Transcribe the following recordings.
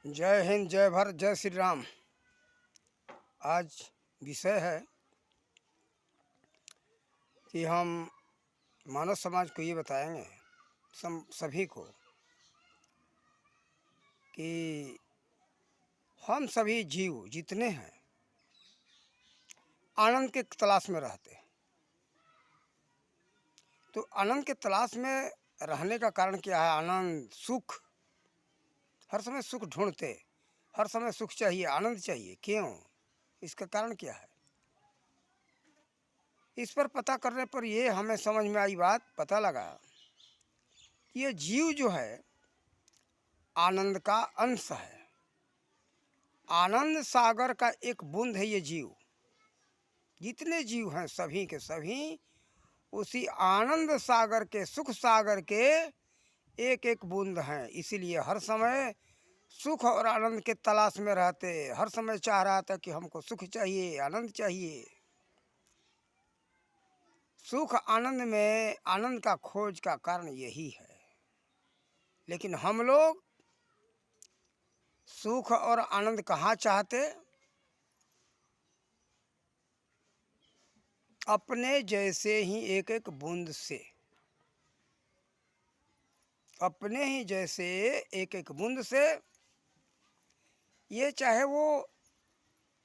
जय हिंद, जय भारत, जय श्री राम। आज विषय है कि हम मानव समाज को ये बताएंगे सभी को कि हम सभी जीव जितने हैं आनंद के तलाश में रहते हैं। तो आनंद के तलाश में रहने का कारण क्या है? आनंद, सुख, हर समय सुख ढूंढते, हर समय सुख चाहिए, आनंद चाहिए। क्यों? इसका कारण क्या है? इस पर पता करने पर ये हमें समझ में आई बात, पता लगा कि ये जीव जो है आनंद का अंश है। आनंद सागर का एक बूंद है ये जीव। जितने जीव हैं सभी के सभी उसी आनंद सागर के, सुख सागर के एक एक बूंद हैं। इसीलिए हर समय सुख और आनंद के तलाश में रहते, हर समय चाह रहा था कि हमको सुख चाहिए, आनंद चाहिए। सुख आनंद में आनंद का खोज का कारण यही है। लेकिन हम लोग सुख और आनंद कहाँ चाहते? अपने जैसे ही एक एक बूंद से, अपने ही जैसे एक एक बूंद से। ये चाहे वो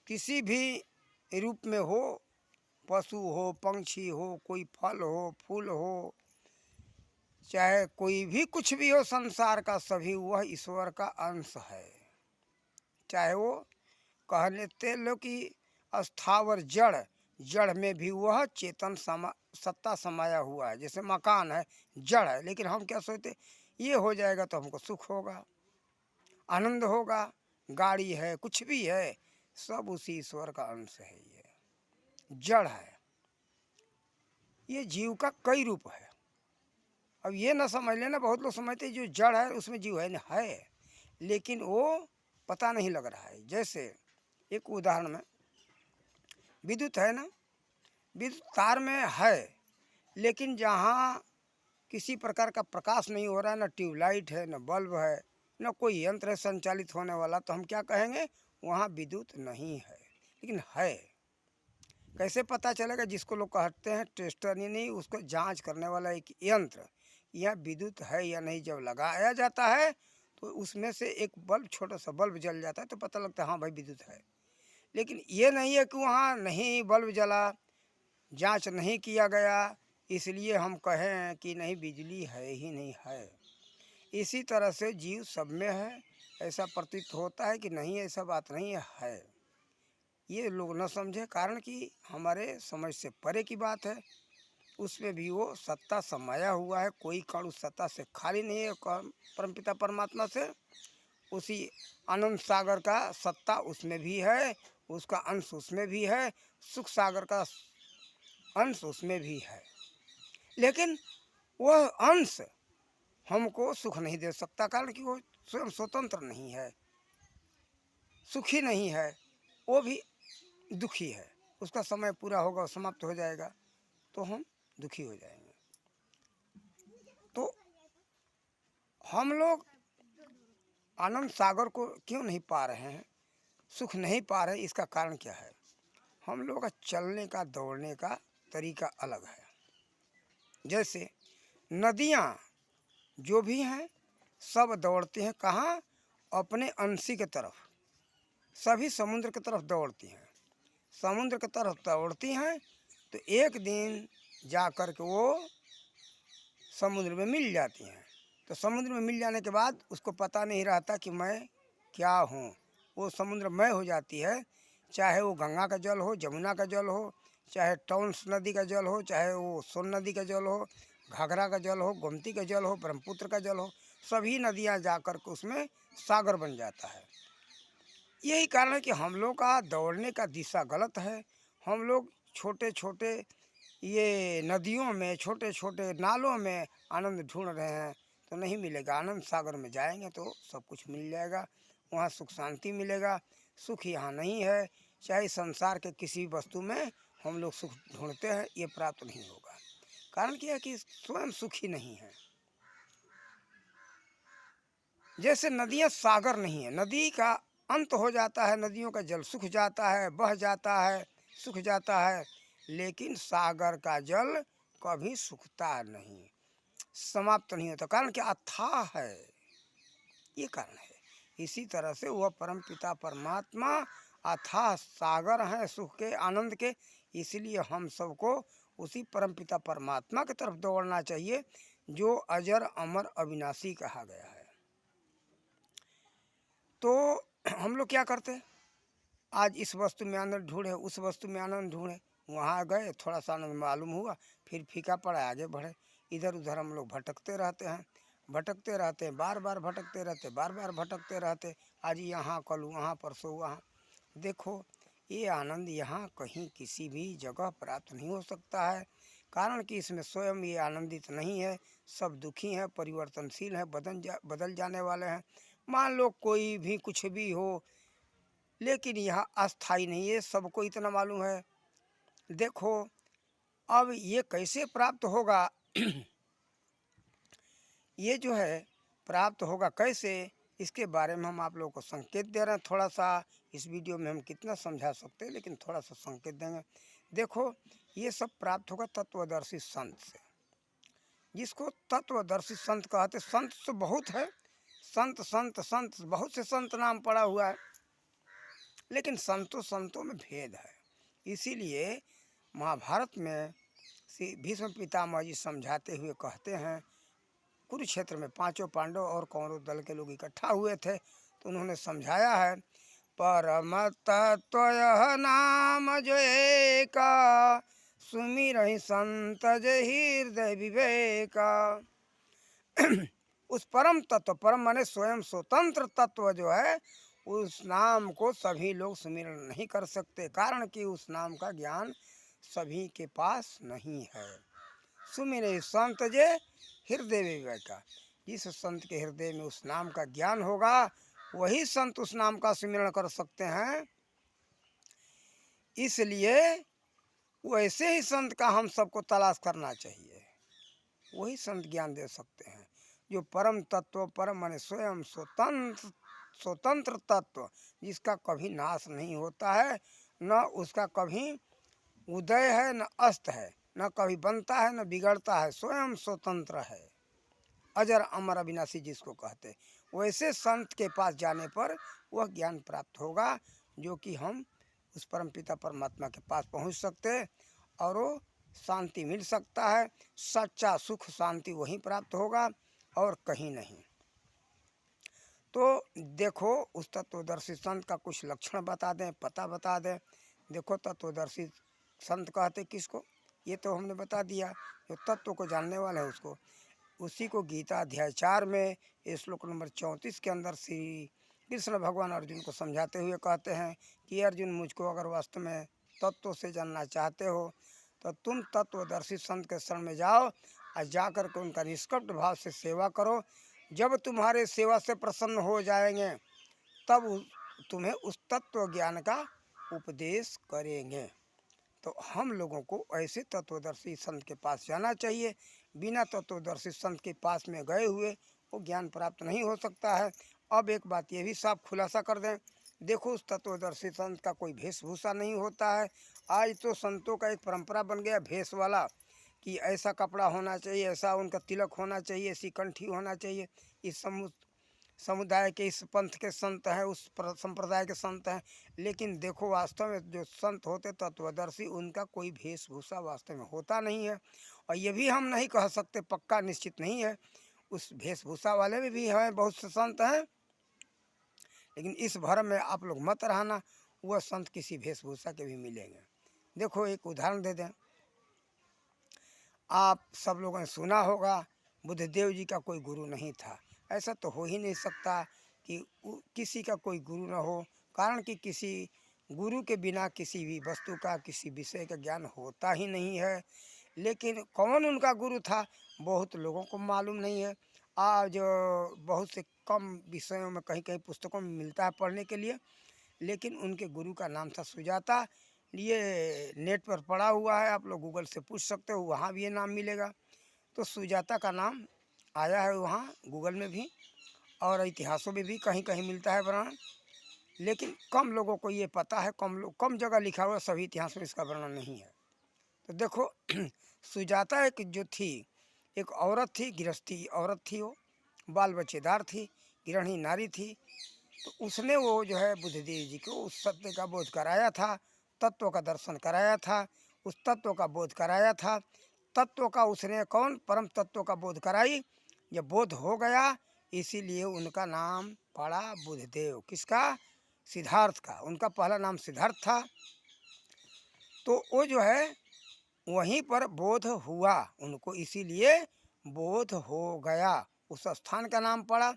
किसी भी रूप में हो, पशु हो, पंछी हो, कोई फल हो, फूल हो, चाहे कोई भी कुछ भी हो संसार का, सभी वह ईश्वर का अंश है। चाहे वो कह लेते लोग कि स्थावर जड़, जड़ में भी वह चेतन सत्ता समाया हुआ है। जैसे मकान है, जड़ है, लेकिन हम क्या सोचते, ये हो जाएगा तो हमको सुख होगा, आनंद होगा। गाड़ी है, कुछ भी है, सब उसी ईश्वर का अंश है। ये जड़ है। ये जीव का कई रूप है। अब ये ना समझ लेना, बहुत लोग समझते जो जड़ है उसमें जीव है, लेकिन वो पता नहीं लग रहा है। जैसे एक उदाहरण में विद्युत है ना, विद्युत तार में है, लेकिन जहाँ किसी प्रकार का प्रकाश नहीं हो रहा है, न ट्यूबलाइट है, न बल्ब है, न कोई यंत्र है संचालित होने वाला, तो हम क्या कहेंगे? वहाँ विद्युत नहीं है, लेकिन है। कैसे पता चलेगा? जिसको लोग कहते हैं टेस्टर, नहीं, उसको जांच करने वाला एक यंत्र, यह विद्युत है या नहीं, जब लगाया जाता है तो उसमें से एक बल्ब, छोटा सा बल्ब जल जाता है तो पता लगता है हाँ भाई विद्युत है। लेकिन ये नहीं है कि वहाँ नहीं बल्ब जला, जांच नहीं किया गया, इसलिए हम कहें कि नहीं बिजली है ही नहीं है। इसी तरह से जीव सब में है। ऐसा प्रतीत होता है कि नहीं, ऐसा बात नहीं है। ये लोग न समझे, कारण कि हमारे समझ से परे की बात है। उसमें भी वो सत्ता समाया हुआ है, कोई कण उस सत्ता से खाली नहीं है। परमपिता परमात्मा से उसी आनंद सागर का सत्ता उसमें भी है, उसका अंश उसमें भी है, सुख सागर का अंश उसमें भी है। लेकिन वह अंश हमको सुख नहीं दे सकता, कारण कि वो स्वयं स्वतंत्र नहीं है, सुखी नहीं है, वो भी दुखी है। उसका समय पूरा होगा, समाप्त हो जाएगा तो हम दुखी हो जाएंगे। तो हम लोग आनंद सागर को क्यों नहीं पा रहे हैं, सुख नहीं पा रहे? इसका कारण क्या है? हम लोग का चलने का, दौड़ने का तरीका अलग है। जैसे नदियाँ जो भी हैं सब दौड़ती हैं कहाँ? अपने अंशी के तरफ। सभी समुद्र की तरफ दौड़ती हैं, समुद्र की तरफ दौड़ती हैं तो एक दिन जा कर के वो समुद्र में मिल जाती हैं। तो समुद्र में मिल जाने के बाद उसको पता नहीं रहता कि मैं क्या हूँ। वो समुद्रमय हो जाती है, चाहे वो गंगा का जल हो, जमुना का जल हो, चाहे टॉन्स नदी का जल हो, चाहे वो सोन नदी का जल हो, घाघरा का जल हो, गोमती का जल हो, ब्रह्मपुत्र का जल हो, सभी नदियाँ जाकर के उसमें सागर बन जाता है। यही कारण है कि हम लोग का दौड़ने का दिशा गलत है। हम लोग छोटे छोटे ये नदियों में, छोटे छोटे नालों में आनंद ढूंढ रहे हैं, तो नहीं मिलेगा। आनंद सागर में जाएंगे तो सब कुछ मिल जाएगा, वहाँ सुख शांति मिलेगा। सुख यहाँ नहीं है, चाहे संसार के किसी वस्तु में हम लोग सुख ढूंढते हैं, ये प्राप्त नहीं होगा। कारण क्या है कि स्वयं सुखी नहीं है। जैसे नदियाँ सागर नहीं है, नदी का अंत हो जाता है, नदियों का जल सूख जाता है, बह जाता है, सूख जाता है, लेकिन सागर का जल कभी सूखता नहीं, समाप्त नहीं होता, कारण कि अथाह है, ये कारण है। इसी तरह से वह परम पिता परमात्मा अथाह सागर हैं सुख के, आनंद के, इसलिए हम सबको उसी परम पिता परमात्मा की तरफ दौड़ना चाहिए, जो अजर अमर अविनाशी कहा गया है। तो हम लोग क्या करते हैं, आज इस वस्तु में आनंद ढूंढे, उस वस्तु में आनंद ढूंढे, वहाँ गए, थोड़ा सा आनंद मालूम हुआ, फिर फीका पड़ा, आगे बढ़े, इधर उधर हम लोग भटकते रहते हैं, भटकते रहते हैं, बार बार भटकते रहते, बार बार भटकते रहते, आज यहाँ कल वहाँ परसों वहाँ। देखो, ये आनंद यहाँ कहीं किसी भी जगह प्राप्त नहीं हो सकता है, कारण कि इसमें स्वयं ये आनंदित नहीं है, सब दुखी हैं, परिवर्तनशील हैं, बदल जाने वाले हैं। मान लो कोई भी कुछ भी हो, लेकिन यहाँ अस्थाई नहीं है, सबको इतना मालूम है। देखो, अब ये कैसे प्राप्त होगा ये जो है प्राप्त होगा कैसे, इसके बारे में हम आप लोगों को संकेत दे रहे हैं। थोड़ा सा इस वीडियो में हम कितना समझा सकते हैं, लेकिन थोड़ा सा संकेत देंगे। देखो, ये सब प्राप्त होगा तत्वदर्शी संत से, जिसको तत्वदर्शी संत कहते। संत तो बहुत है, संत संत संत, बहुत से संत नाम पड़ा हुआ है, लेकिन संतों में भेद है। इसीलिए महाभारत में श्री भीष्म पितामह जी समझाते हुए कहते हैं, कुरुक्षेत्र में पांचों पांडव और कौरव दल के लोग इकट्ठा हुए थे, तो उन्होंने समझाया है, परम तत्व यह नाम जो एका, सुमिरहि संत जय हृदय विवेका। उस परम तत्व, परम माने स्वयं स्वतंत्र तत्व जो है, उस नाम को सभी लोग सुमिरन नहीं कर सकते, कारण कि उस नाम का ज्ञान सभी के पास नहीं है। सुमिरे संत जे हृदय विवेका, जिस संत के हृदय में उस नाम का ज्ञान होगा, वही संत उस नाम का सुमिरन कर सकते हैं। इसलिए वैसे ही संत का हम सबको तलाश करना चाहिए, वही संत ज्ञान दे सकते हैं, जो परम तत्व, परम माने स्वयं स्वतंत्र तत्व, जिसका कभी नाश नहीं होता है, न उसका कभी उदय है न अस्त है, न कभी बनता है न बिगड़ता है, स्वयं स्वतंत्र है, अजर अमर अविनाशी जिसको कहते। वैसे संत के पास जाने पर वह ज्ञान प्राप्त होगा, जो कि हम उस परम पिता परमात्मा के पास पहुंच सकते, और वो शांति मिल सकता है। सच्चा सुख शांति वहीं प्राप्त होगा और कहीं नहीं। तो देखो, उस तत्वदर्शी संत का कुछ लक्षण बता दें, पता बता दें। देखो, तत्वदर्शी संत कहते किसको, ये तो हमने बता दिया, जो तत्व को जानने वाला है उसको। उसी को गीता अध्याय 4 में श्लोक नंबर 34 के अंदर श्री कृष्ण भगवान अर्जुन को समझाते हुए कहते हैं कि अर्जुन, मुझको अगर वास्तव में तत्व से जानना चाहते हो, तो तुम तत्वदर्शी संत के शरण में जाओ, और जाकर के उनका निष्कपट भाव से सेवा करो। जब तुम्हारे सेवा से प्रसन्न हो जाएंगे, तब तुम्हें उस तत्व ज्ञान का उपदेश करेंगे। तो हम लोगों को ऐसे तत्वदर्शी संत के पास जाना चाहिए। बिना तत्वदर्शी संत के पास में गए हुए वो ज्ञान प्राप्त नहीं हो सकता है। अब एक बात ये भी साफ खुलासा कर दें, देखो, उस तत्वदर्शी संत का कोई वेशभूषा नहीं होता है। आज तो संतों का एक परंपरा बन गया भेष वाला, कि ऐसा कपड़ा होना चाहिए, ऐसा उनका तिलक होना चाहिए, ऐसी कंठी होना चाहिए। इस समुदाय के, इस पंथ के संत हैं, उस संप्रदाय के संत हैं, लेकिन देखो, वास्तव में जो संत होते तत्वदर्शी, उनका कोई वेशभूषा वास्तव में होता नहीं है। और ये भी हम नहीं कह सकते, पक्का निश्चित नहीं है, उस वेशभूषा वाले में भी हैं, बहुत से संत हैं, लेकिन इस भरम में आप लोग मत रहना, वह संत किसी वेशभूषा के भी मिलेंगे। देखो, एक उदाहरण दे दें, आप सब लोगों ने सुना होगा, बुद्धदेव जी का कोई गुरु नहीं था। ऐसा तो हो ही नहीं सकता कि किसी का कोई गुरु न हो, कारण कि किसी गुरु के बिना किसी भी वस्तु का, किसी विषय का ज्ञान होता ही नहीं है। लेकिन कौन उनका गुरु था, बहुत लोगों को मालूम नहीं है। आज बहुत से कम विषयों में, कहीं कहीं पुस्तकों में मिलता है पढ़ने के लिए, लेकिन उनके गुरु का नाम था सुजाता। ये नेट पर पड़ा हुआ है, आप लोग गूगल से पूछ सकते हो, वहाँ भी ये नाम मिलेगा। तो सुजाता का नाम आया है वहाँ गूगल में भी, और इतिहासों में भी कहीं कहीं मिलता है वर्णन, लेकिन कम लोगों को ये पता है, कम जगह लिखा हुआ, सभी इतिहास में इसका वर्णन नहीं है। तो देखो सुजाता एक जो थी, एक औरत थी, गृहस्थी औरत थी, वो बाल बच्चेदार थी, गृहिणी नारी थी। तो उसने वो जो है बुद्धदेव जी को उस सत्य का बोध कराया था, तत्व का दर्शन कराया था, उस तत्व का बोध कराया था। तत्व का उसने कौन, परम तत्व का बोध कराई। जब बोध हो गया, इसीलिए उनका नाम पड़ा बुद्धदेव। किसका? सिद्धार्थ का। उनका पहला नाम सिद्धार्थ था। तो वो जो है वहीं पर बोध हुआ उनको, इसीलिए बोध हो गया, उस स्थान का नाम पड़ा।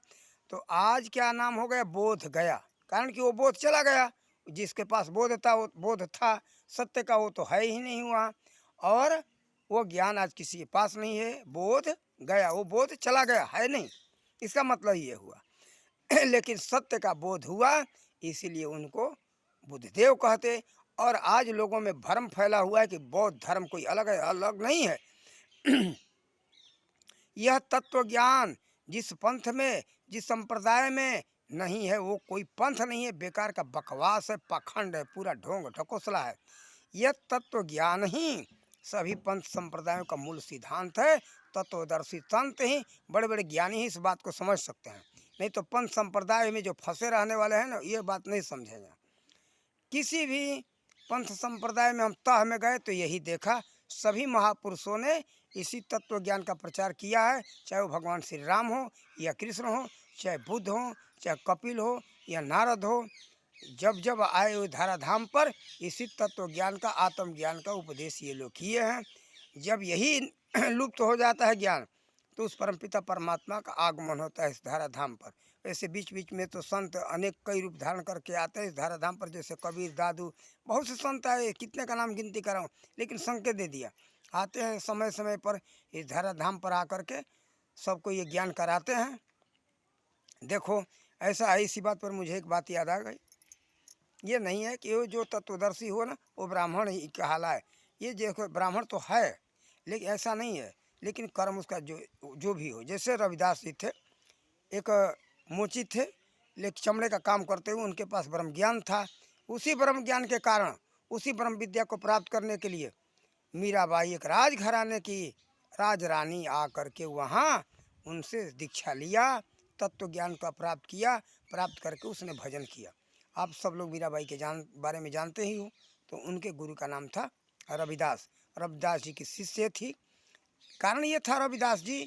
तो आज क्या नाम हो गया? बोध गया। कारण कि वो बोध चला गया, जिसके पास बोध था, वो बोध था सत्य का, वो तो है ही नहीं वहाँ, और वो ज्ञान आज किसी के पास नहीं है। बोध गया, वो बोध चला गया, है नहीं, इसका मतलब ये हुआ। लेकिन सत्य का बोध हुआ, इसीलिए उनको बुद्धदेव कहते। और आज लोगों में भ्रम फैला हुआ है कि बौद्ध धर्म कोई अलग है, अलग नहीं है। यह तत्व ज्ञान जिस पंथ में, जिस संप्रदाय में नहीं है, वो कोई पंथ नहीं है, बेकार का बकवास है, पाखंड है, पूरा ढोंग ढकोसला है। यह तत्व ज्ञान ही सभी पंथ संप्रदायों का मूल सिद्धांत है। तत्वदर्शी संत ही, बड़े बड़े ज्ञानी ही इस बात को समझ सकते हैं, नहीं तो पंथ संप्रदाय में जो फंसे रहने वाले हैं ना, ये बात नहीं समझेंगे। किसी भी पंथ संप्रदाय में हम तह में गए तो यही देखा, सभी महापुरुषों ने इसी तत्व ज्ञान का प्रचार किया है, चाहे वो भगवान श्री राम हो या कृष्ण हो, चाहे बुद्ध हो, चाहे कपिल हो या नारद हो। जब जब आए हुए धराधाम पर इसी तत्व ज्ञान का, आत्मज्ञान का उपदेश ये लोग किए हैं। जब यही लुप्त हो जाता है ज्ञान, तो उस परमपिता परमात्मा का आगमन होता है इस धराधाम पर। वैसे बीच बीच में तो संत अनेक कई रूप धारण करके आते हैं इस धराधाम पर, जैसे कबीर, दादू, बहुत से संत आए, कितने का नाम गिनती कराऊं, लेकिन संकेत दे दिया। आते हैं समय समय पर इस धराधाम पर आकर के सबको ये ज्ञान कराते हैं। देखो ऐसा है, इसी बात पर मुझे एक बात याद आ गई। ये नहीं है कि वो जो तत्वदर्शी हो ना, वो ब्राह्मण ही कहलाए। ये देखो ब्राह्मण तो है, लेकिन ऐसा नहीं है, लेकिन कर्म उसका जो भी हो। जैसे रविदास जी थे, एक मोची थे, लेकिन चमड़े का काम करते हुए उनके पास ब्रह्म ज्ञान था। उसी ब्रह्म ज्ञान के कारण, उसी ब्रह्म विद्या को प्राप्त करने के लिए मीराबाई एक राजघराने की राज रानी आकर के वहाँ उनसे दीक्षा लिया, तत्व ज्ञान का प्राप्त किया। प्राप्त करके उसने भजन किया। आप सब लोग मीराबाई के बारे में जानते ही हो। तो उनके गुरु का नाम था रविदास। रविदास जी की शिष्य थी। कारण ये था रविदास जी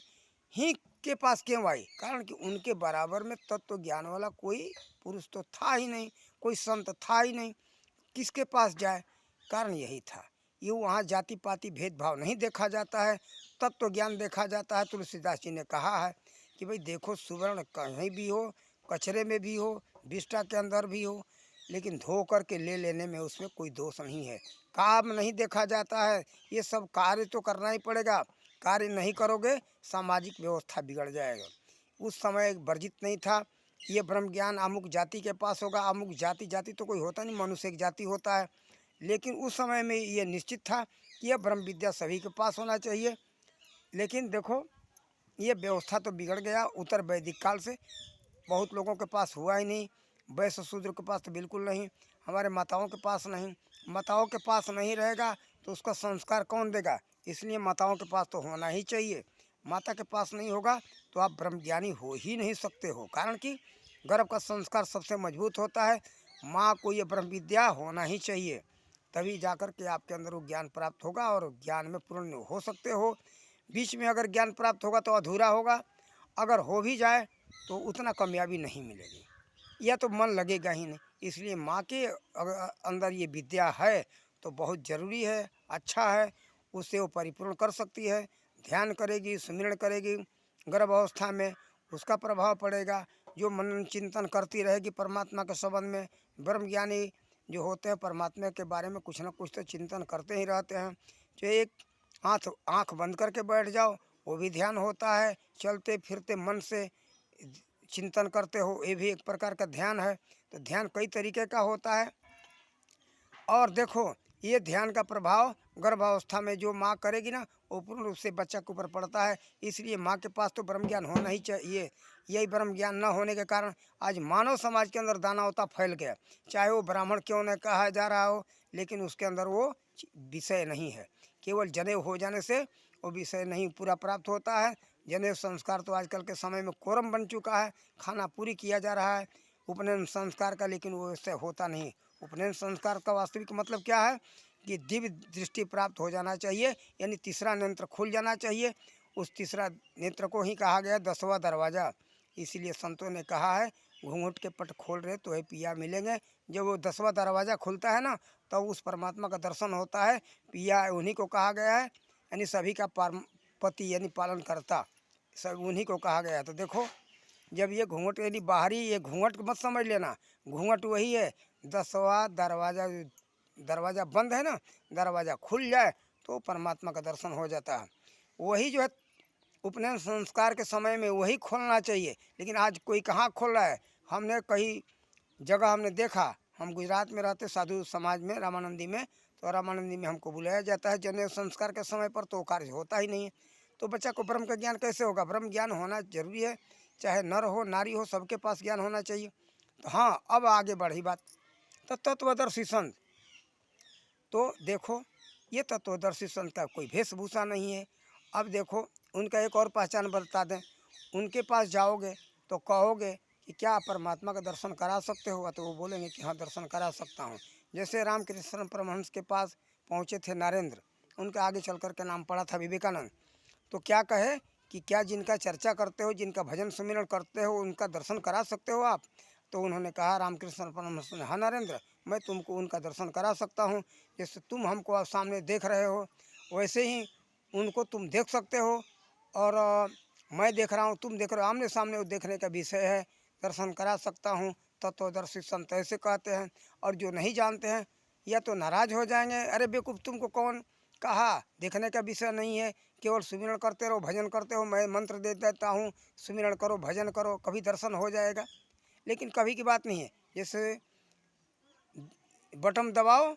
ही के पास क्यों आई, कारण कि उनके बराबर में तत्व ज्ञान वाला कोई पुरुष तो था ही नहीं, कोई संत था ही नहीं, किसके पास जाए। कारण यही था, ये वहाँ जाति पाति भेदभाव नहीं देखा जाता है, तत्व ज्ञान देखा जाता है। तुलसीदास जी ने कहा है कि भाई देखो, सुवर्ण कहीं भी हो, कचरे में भी हो, बिष्टा के अंदर भी हो, लेकिन धो करके ले लेने में उसमें कोई दोष नहीं है। काम नहीं देखा जाता है, ये सब कार्य तो करना ही पड़ेगा। कार्य नहीं करोगे, सामाजिक व्यवस्था बिगड़ जाएगा। उस समय वर्जित नहीं था ये ब्रह्म ज्ञान अमुक जाति के पास होगा, अमुक जाति, जाति तो कोई होता नहीं, मनुष्य एक जाति होता है। लेकिन उस समय में ये निश्चित था कि यह ब्रह्म विद्या सभी के पास होना चाहिए। लेकिन देखो ये व्यवस्था तो बिगड़ गया। उत्तर वैदिक काल से बहुत लोगों के पास हुआ ही नहीं। वैश्य शूद्र के पास तो बिल्कुल नहीं, हमारे माताओं के पास नहीं। माताओं के पास नहीं रहेगा तो उसका संस्कार कौन देगा? इसलिए माताओं के पास तो होना ही चाहिए। माता के पास नहीं होगा तो आप ब्रह्मज्ञानी हो ही नहीं सकते हो, कारण कि गर्भ का संस्कार सबसे मजबूत होता है। माँ को ये ब्रह्म विद्या होना ही चाहिए, तभी जाकर के आपके अंदर वो ज्ञान प्राप्त होगा और ज्ञान में पूर्ण हो सकते हो। बीच में अगर ज्ञान प्राप्त होगा तो अधूरा होगा, अगर हो भी जाए तो उतना कामयाबी नहीं मिलेगी, या तो मन लगेगा ही नहीं। इसलिए माँ के अगर अंदर ये विद्या है तो बहुत ज़रूरी है, अच्छा है, उससे वो परिपूर्ण कर सकती है। ध्यान करेगी, सुमिरन करेगी, गर्भ अवस्था में उसका प्रभाव पड़ेगा। जो मनन चिंतन करती रहेगी परमात्मा के संबंध में, ब्रह्मज्ञानी जो होते हैं परमात्मा के बारे में कुछ ना कुछ तो चिंतन करते ही रहते हैं। जो एक आँख बंद करके बैठ जाओ, वो भी ध्यान होता है। चलते फिरते मन से चिंतन करते हो, ये भी एक प्रकार का ध्यान है। तो ध्यान कई तरीके का होता है। और देखो ये ध्यान का प्रभाव गर्भावस्था में जो माँ करेगी ना, वो पूर्ण रूप से बच्चा के ऊपर पड़ता है। इसलिए माँ के पास तो ब्रह्म ज्ञान होना ही चाहिए। यही ब्रह्म ज्ञान न होने के कारण आज मानव समाज के अंदर दानवता फैल गया। चाहे वो ब्राह्मण क्यों न कहा जा रहा हो, लेकिन उसके अंदर वो विषय नहीं है। केवल जनेऊ हो जाने से वो विषय नहीं पूरा प्राप्त होता है। जनेऊ संस्कार तो आजकल के समय में कोरम बन चुका है, खाना पूरी किया जा रहा है उपनयन संस्कार का, लेकिन वो इससे होता नहीं। उपनयन संस्कार का वास्तविक मतलब क्या है कि दिव्य दृष्टि प्राप्त हो जाना चाहिए, यानी तीसरा नेत्र खुल जाना चाहिए। उस तीसरा नेत्र को ही कहा गया 10वां दरवाज़ा। इसीलिए संतों ने कहा है घूंघट के पट खोल रहे तो है पिया मिलेंगे। जब वो 10वां दरवाज़ा खुलता है ना, तब तो उस परमात्मा का दर्शन होता है। पिया उन्हीं को कहा गया है, यानी सभी का पति यानी पालन करता, सब उन्हीं को कहा गया है। तो देखो, जब ये घूंघट यानी बाहरी, ये घूंघट मत समझ लेना, घूंघट वही है 10वां दरवाज़ा। दरवाज़ा बंद है ना, दरवाज़ा खुल जाए तो परमात्मा का दर्शन हो जाता है। वही जो है उपनयन संस्कार के समय में वही खोलना चाहिए, लेकिन आज कोई कहाँ खोल रहा है। हमने कई जगह हमने देखा, हम गुजरात में रहते साधु समाज में रामानंदी में, तो रामानंदी में हमको बुलाया जाता है जनेऊ संस्कार के समय पर, तो कार्य होता ही नहीं है। तो बच्चा को ब्रह्म का ज्ञान कैसे होगा? ब्रह्म ज्ञान होना जरूरी है, चाहे नर हो नारी हो, सबके पास ज्ञान होना चाहिए। तो हाँ, अब आगे बढ़ी बात। तो तत्वदर्शी संत, तो देखो ये तत्वदर्शी संत का कोई वेशभूषा नहीं है। अब देखो उनका एक और पहचान बता दें। उनके पास जाओगे तो कहोगे कि क्या आप परमात्मा का दर्शन करा सकते हो, तो वो बोलेंगे कि हाँ दर्शन करा सकता हूँ। जैसे रामकृष्ण परमहंस के पास पहुँचे थे नरेंद्र, उनका आगे चल कर के नाम पड़ा था विवेकानंद। तो क्या कहे कि क्या जिनका चर्चा करते हो, जिनका भजन सुमिरन करते हो, उनका दर्शन करा सकते हो आप? तो उन्होंने कहा रामकृष्ण परमहंस ने, हाँ नरेंद्र, मैं तुमको उनका दर्शन करा सकता हूँ। जैसे तुम हमको आप सामने देख रहे हो, वैसे ही उनको तुम देख सकते हो। और मैं देख रहा हूँ, तुम देख रहे हो, आमने सामने वो देखने का विषय है, दर्शन करा सकता हूँ। तत्वदर्शी संत ऐसे कहते हैं। और जो नहीं जानते हैं या तो नाराज हो जाएंगे, अरे बेवकूफ़, तुमको कौन कहा देखने का विषय नहीं है, केवल सुमिरन करते रहो, भजन करते हो, मैं मंत्र दे देता हूँ, सुमिरन करो, भजन करो, कभी दर्शन हो जाएगा। लेकिन कभी की बात नहीं है। जैसे बटन दबाओ,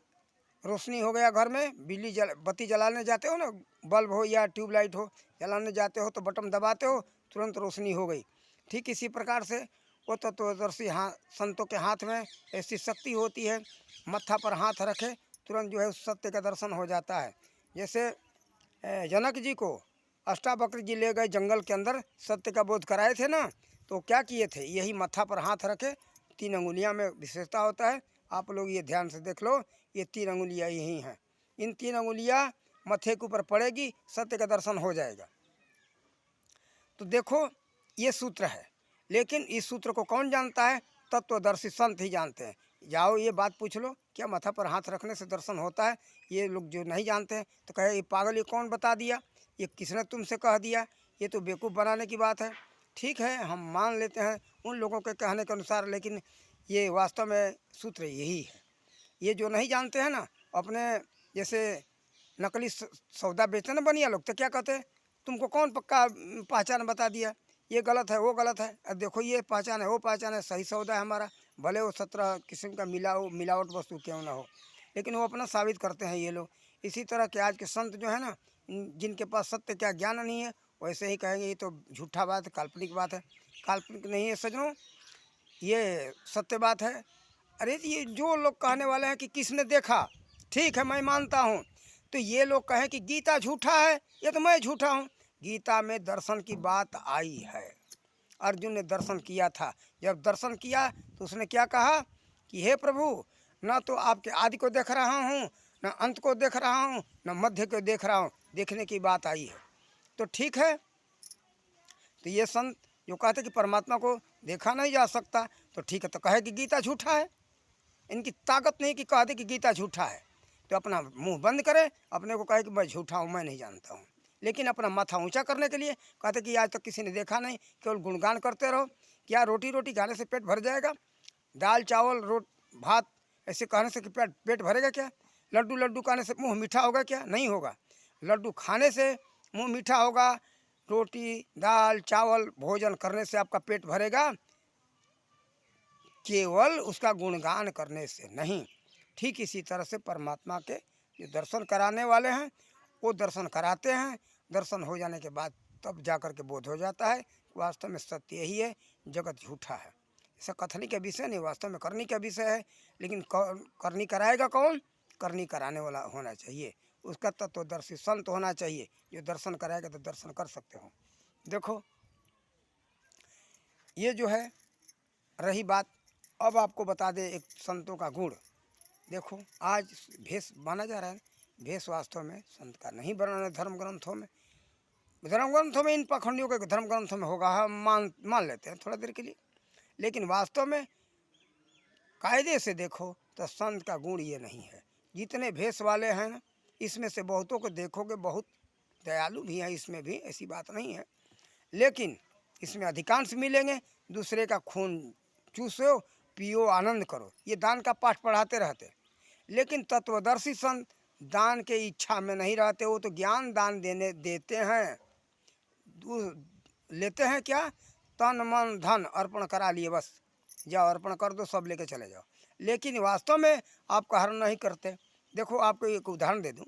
रोशनी हो गया घर में, बिजली बत्ती जलाने जाते हो ना, बल्ब हो या ट्यूबलाइट हो, जलाने जाते हो तो बटन दबाते हो, तुरंत रोशनी हो गई। ठीक इसी प्रकार से वो तत्वदर्शी संतों के हाथ में ऐसी शक्ति होती है, मत्था पर हाथ रखे तुरंत जो है उस सत्य का दर्शन हो जाता है। जैसे जनक जी को अष्टावक्र जी ले गए जंगल के अंदर, सत्य का बोध कराए थे ना, तो क्या किए थे? यही मत्था पर हाथ रखे, 3 अंगुलियां में विशेषता होता है। आप लोग ये ध्यान से देख लो, ये 3 अंगुलियां यही हैं। इन 3 अंगुलियां मत्थे के ऊपर पड़ेगी, सत्य का दर्शन हो जाएगा। तो देखो ये सूत्र है, लेकिन इस सूत्र को कौन जानता है? तत्वदर्शी संत ही जानते हैं। जाओ ये बात पूछ लो, क्या मत्था पर हाथ रखने से दर्शन होता है? ये लोग जो नहीं जानते हैं तो कहे ये पागल, ये कौन बता दिया, ये किसने तुमसे कह दिया, ये तो बेवकूफ़ बनाने की बात है। ठीक है, हम मान लेते हैं उन लोगों के कहने के अनुसार, लेकिन ये वास्तव में सूत्र यही है। ये जो नहीं जानते हैं ना, अपने जैसे नकली सौदा बेचते ना बनिया लोग, तो क्या कहते हैं, तुमको कौन पक्का पहचान बता दिया, ये गलत है वो गलत है, अब देखो ये पहचान है वो पहचान है, सही सौदा है हमारा, भले वो 17 किस्म का मिलावट वस्तु क्यों ना हो, लेकिन वो अपना साबित करते हैं ये लोग। इसी तरह के आज के संत जो है ना, जिनके पास सत्य का ज्ञान नहीं है, वैसे ही कहेंगे ये तो झूठा बात है, काल्पनिक बात है। काल्पनिक नहीं है सजनों, ये सत्य बात है। अरे ये जो लोग कहने वाले हैं कि किसने देखा, ठीक है मैं मानता हूँ, तो ये लोग कहें कि गीता झूठा है, ये तो मैं झूठा हूँ। गीता में दर्शन की बात आई है, अर्जुन ने दर्शन किया था। जब दर्शन किया तो उसने क्या कहा कि हे प्रभु, न तो आपके आदि को देख रहा हूँ, न अंत को देख रहा हूँ, न मध्य को देख रहा हूँ, देखने की बात आई है। तो ठीक है, तो ये संत जो कहते कि परमात्मा को देखा नहीं जा सकता, तो ठीक है, तो कहे कि गीता झूठा है। इनकी ताकत नहीं कि कह दे कि गीता झूठा है, तो अपना मुंह बंद करे, अपने को कहे कि मैं झूठा हूँ, मैं नहीं जानता हूँ। लेकिन अपना माथा ऊंचा करने के लिए कहते कि आज तक किसी ने देखा नहीं, केवल गुणगान करते रहो। क्या रोटी रोटी खाने से पेट भर जाएगा? दाल चावल भात ऐसे कहने से कि पेट भरेगा क्या? लड्डू लड्डू खाने से मुँह मीठा होगा क्या? नहीं होगा। लड्डू खाने से मुँह मीठा होगा, रोटी दाल चावल भोजन करने से आपका पेट भरेगा, केवल उसका गुणगान करने से नहीं। ठीक इसी तरह से परमात्मा के जो दर्शन कराने वाले हैं, वो दर्शन कराते हैं। दर्शन हो जाने के बाद तब जाकर के बोध हो जाता है वास्तव में सत्य यही है, जगत झूठा है। ऐसा कथनी का विषय नहीं, वास्तव में करनी का विषय है। लेकिन करनी कराएगा कौन? करनी कराने वाला होना चाहिए, उसका तत्वदर्शी संत होना चाहिए जो दर्शन कराएगा तो दर्शन कर सकते हो। देखो ये जो है रही बात। अब आपको बता दे एक संतों का गुण। देखो आज भेष माना जा रहा है, भेष वास्तव में संत का नहीं वर्णन धर्म ग्रंथों में। धर्म ग्रंथों में इन पाखंडियों के धर्म ग्रंथों में होगा, हम मान लेते हैं थोड़ा देर के लिए। लेकिन वास्तव में कायदे से देखो तो संत का गुण ये नहीं है। जितने भेष वाले हैं ना, इसमें से बहुतों को देखोगे बहुत दयालु भी हैं, इसमें भी ऐसी बात नहीं है। लेकिन इसमें अधिकांश मिलेंगे दूसरे का खून चूसो पियो आनंद करो, ये दान का पाठ पढ़ाते रहते। लेकिन तत्वदर्शी संत दान के इच्छा में नहीं रहते, वो तो ज्ञान दान देते हैं। लेते हैं क्या? तन मन धन अर्पण करा लिए, बस जाओ अर्पण कर दो, सब लेके चले जाओ। लेकिन वास्तव में आपका हरण नहीं करते। देखो आपको एक उदाहरण दे दूं।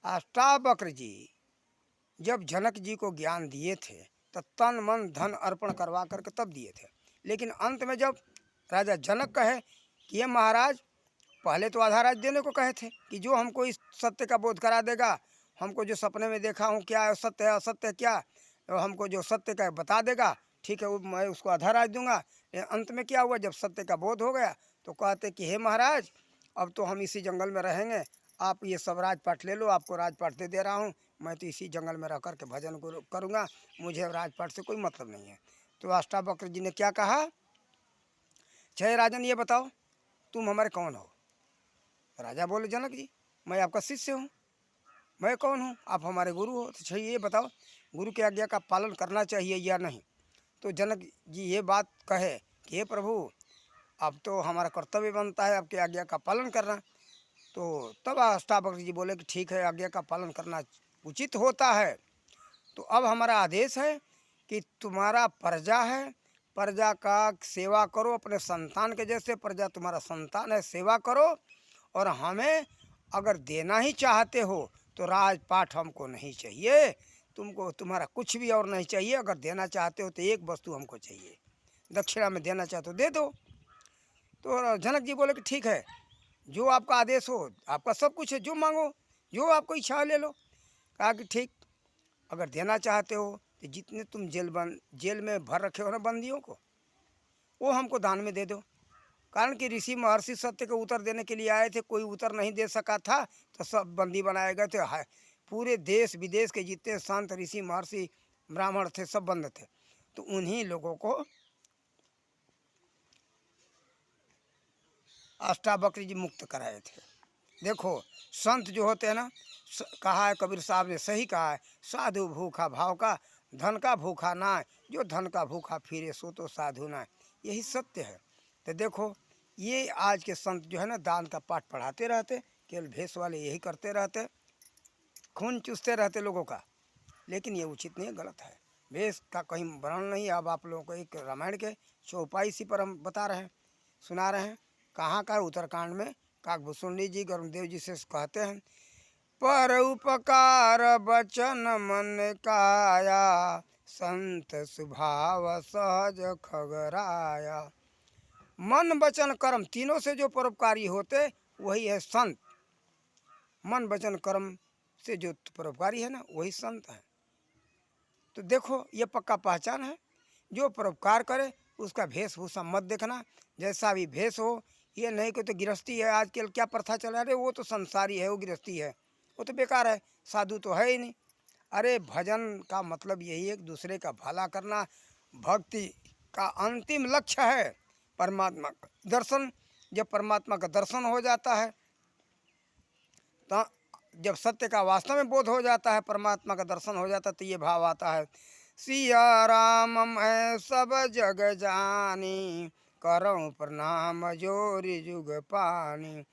अष्टावक्र जी जब जनक जी को ज्ञान दिए थे तो तन मन धन अर्पण करवा करके तब दिए थे। लेकिन अंत में जब राजा जनक कहे कि ये महाराज, पहले तो आधा राज देने को कहे थे कि जो हमको इस सत्य का बोध करा देगा, हमको जो सपने में देखा हूँ क्या है सत्य है असत्य क्या, हमको जो सत्य का बता देगा, ठीक है वो मैं उसको आधा राज दूंगा। अंत में क्या हुआ, जब सत्य का बोध हो गया तो कहते कि हे महाराज, अब तो हम इसी जंगल में रहेंगे, आप ये सब राजपाट ले लो, आपको राजपाट दे रहा हूँ, मैं तो इसी जंगल में रह कर के भजन करूँगा, मुझे राजपाट से कोई मतलब नहीं है। तो अष्टावक्र जी ने क्या कहा, जय राजन ये बताओ तुम हमारे कौन हो? राजा बोले जनक जी मैं आपका शिष्य हूँ। मैं कौन हूँ? आप हमारे गुरु हो। तो अच्छा ये बताओ गुरु की आज्ञा का पालन करना चाहिए या नहीं? तो जनक जी ये बात कहे कि हे प्रभु, अब तो हमारा कर्तव्य बनता है आपकी आज्ञा का पालन करना। तो तब अष्टावक्र जी बोले कि ठीक है, आज्ञा का पालन करना उचित होता है। तो अब हमारा आदेश है कि तुम्हारा प्रजा है, प्रजा का सेवा करो अपने संतान के जैसे, प्रजा तुम्हारा संतान है, सेवा करो। और हमें अगर देना ही चाहते हो तो राजपाट हमको नहीं चाहिए, तुमको तुम्हारा कुछ भी और नहीं चाहिए। अगर देना चाहते हो तो एक वस्तु हमको चाहिए, दक्षिणा में देना चाहते हो दे दो। तो जनक जी बोले कि ठीक है, जो आपका आदेश हो, आपका सब कुछ है, जो मांगो, जो आपको इच्छा ले लो। कहा कि ठीक, अगर देना चाहते हो तो जितने तुम जेल में भर रखे हो ना बंदियों को, वो हमको दान में दे दो। कारण कि ऋषि महर्षि सत्य को उत्तर देने के लिए आए थे, कोई उत्तर नहीं दे सका था तो सब बंदी बनाए गए थे। पूरे देश विदेश के जितने संत ऋषि महर्षि ब्राह्मण थे सब बंद थे, तो उन्हीं लोगों को अष्टावक्र जी मुक्त कराए थे। देखो संत जो होते हैं ना, कहा है कबीर साहब ने, सही कहा है, साधु भूखा भाव का धन का भूखा ना, जो धन का भूखा फिरे सो तो साधु ना। यही सत्य है। तो देखो ये आज के संत जो है ना दान का पाठ पढ़ाते रहते, केवल भेष वाले यही करते रहते, खून चूसते रहते लोगों का। लेकिन ये उचित नहीं है, गलत है। भेष का कहीं वर्णन नहीं। अब आप लोगों को एक रामायण के चौपाई सी पर हम बता रहे हैं, सुना रहे हैं। कहाँ का है? उत्तरकांड में काकभूषुंडी जी गरुड़देव जी से कहते हैं, पर उपकार बचन मन काया, संत स्वभाव सहज खगराया। मन वचन कर्म तीनों से जो परोपकारी होते वही है संत। मन वचन कर्म से जो परोपकारी है ना वही संत है। तो देखो ये पक्का पहचान है, जो परोपकार करे उसका वेशभूषा मत देखना, जैसा भी भेष हो। ये नहीं कि तो गृहस्थी है, आजकल क्या प्रथा चला, अरे वो तो संसारी है, वो गृहस्थी है, वो तो बेकार है, साधु तो है ही नहीं। अरे भजन का मतलब यही है, दूसरे का भला करना। भक्ति का अंतिम लक्ष्य है परमात्मा का दर्शन। जब परमात्मा का दर्शन हो जाता है तो जब सत्य का वास्तव में बोध हो जाता है, परमात्मा का दर्शन हो जाता है, तो ये भाव आता है, सिया राम मैं सब जग जानी, करऊँ प्रणाम जोरी जुग पानी,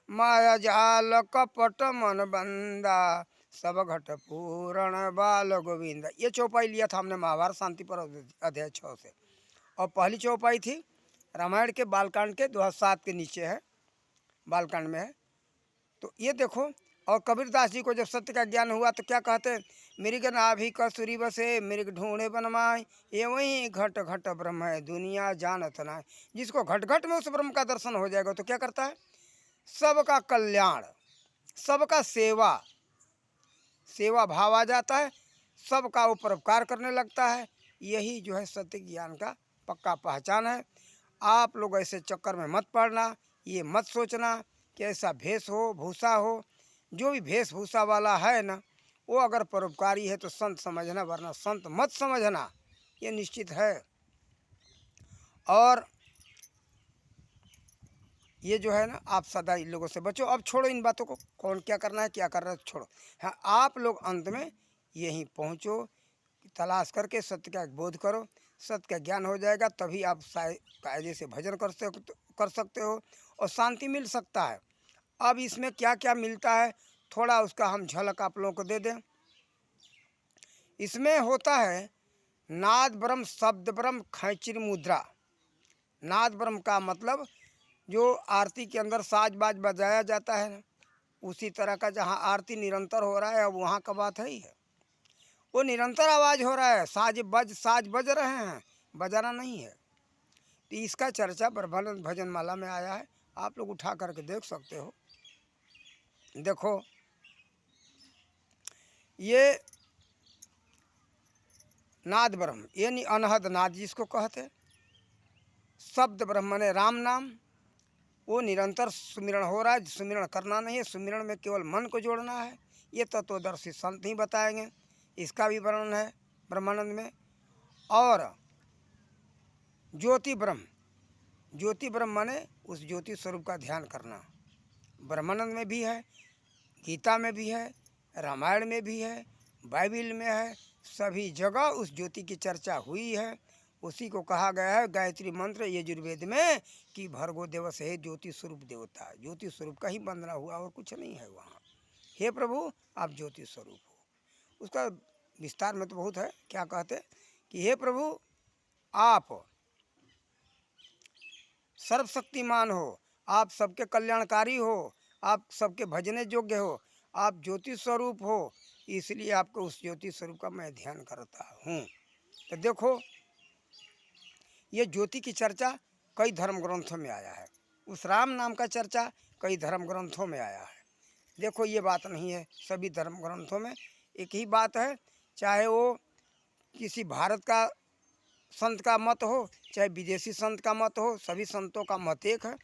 माया जाल कपट मन बंदा, सब घट पूरण बाल गोविंदा। ये चौपाई लिया था हमने महाभारत शांति पर अध्याय 6 से। और पहली चौपाई थी रामायण के बालकांड के 207 के नीचे है, बालकांड में है। तो ये देखो और कबीरदास जी को जब सत्य का ज्ञान हुआ तो क्या कहते, मृग नाभि कसूरी बसे मृग ढूंढे बनमाय, ये वही घट घट ब्रह्म है दुनिया जानत ना। जिसको घट घट में उस ब्रह्म का दर्शन हो जाएगा तो क्या करता है, सबका कल्याण, सबका सेवा, सेवा भाव आ जाता है, सबका वो परोपकार करने लगता है। यही जो है सत्य ज्ञान का पक्का पहचान है। आप लोग ऐसे चक्कर में मत पड़ना, ये मत सोचना कि ऐसा भेष हो भूषा हो। जो भी वेशभूषा वाला है ना, वो अगर परोपकारी है तो संत समझना, वरना संत मत समझना, ये निश्चित है। और ये जो है ना, आप सदा इन लोगों से बचो। अब छोड़ो इन बातों को, कौन क्या करना है क्या कर रहा है छोड़ो। हाँ, आप लोग अंत में यहीं पहुँचो, तलाश करके सत्य का बोध करो, सत्य का ज्ञान हो जाएगा तभी आप कायदे से भजन कर सकते हो और शांति मिल सकता है। अब इसमें क्या क्या मिलता है थोड़ा उसका हम झलक आप लोगों को दे दें। इसमें होता है नाद ब्रह्म, शब्द ब्रह्म, खैचिर मुद्रा। नाद ब्रह्म का मतलब जो आरती के अंदर साज बाज बजाया जाता है ना, उसी तरह का जहाँ आरती निरंतर हो रहा है, अब वहाँ का बात है ही है, वो निरंतर आवाज़ हो रहा है, साज बज रहे हैं, बजाना नहीं है। तो इसका चर्चा ब्रह्मानंद भजन माला में आया है, आप लोग उठा करके देख सकते हो। देखो ये नाद ब्रह्म यानी अनहद नाद जिसको कहते, शब्द ब्रह्म ने राम नाम, वो निरंतर सुमिरण हो रहा है। सुमिरण करना नहीं है, सुमिरण में केवल मन को जोड़ना है। ये तत्वदर्शी संत ही बताएंगे, इसका भी वर्णन है ब्रह्मानंद में। और ज्योति ब्रह्म, ज्योति ब्रह्म माने उस ज्योति स्वरूप का ध्यान करना, ब्रह्मानंद में भी है, गीता में भी है, रामायण में भी है, बाइबिल में है, सभी जगह उस ज्योति की चर्चा हुई है। उसी को कहा गया है गायत्री मंत्र यजुर्वेद में कि भर्गो देवस है ज्योति स्वरूप देवता, ज्योति स्वरूप का ही वंदना हुआ और कुछ नहीं है वहाँ। हे प्रभु आप ज्योति स्वरूप हो। उसका विस्तार में तो बहुत है, क्या कहते कि हे प्रभु आप सर्वशक्तिमान हो, आप सबके कल्याणकारी हो, आप सबके भजने योग्य हो, आप ज्योति स्वरूप हो, इसलिए आपको उस ज्योति स्वरूप का मैं ध्यान करता हूँ। तो देखो ये ज्योति की चर्चा कई धर्म ग्रंथों में आया है, उस राम नाम का चर्चा कई धर्म ग्रंथों में आया है। देखो ये बात नहीं है, सभी धर्म ग्रंथों में एक ही बात है, चाहे वो किसी भारत का संत का मत हो चाहे विदेशी संत का मत हो, सभी संतों का मत एक है।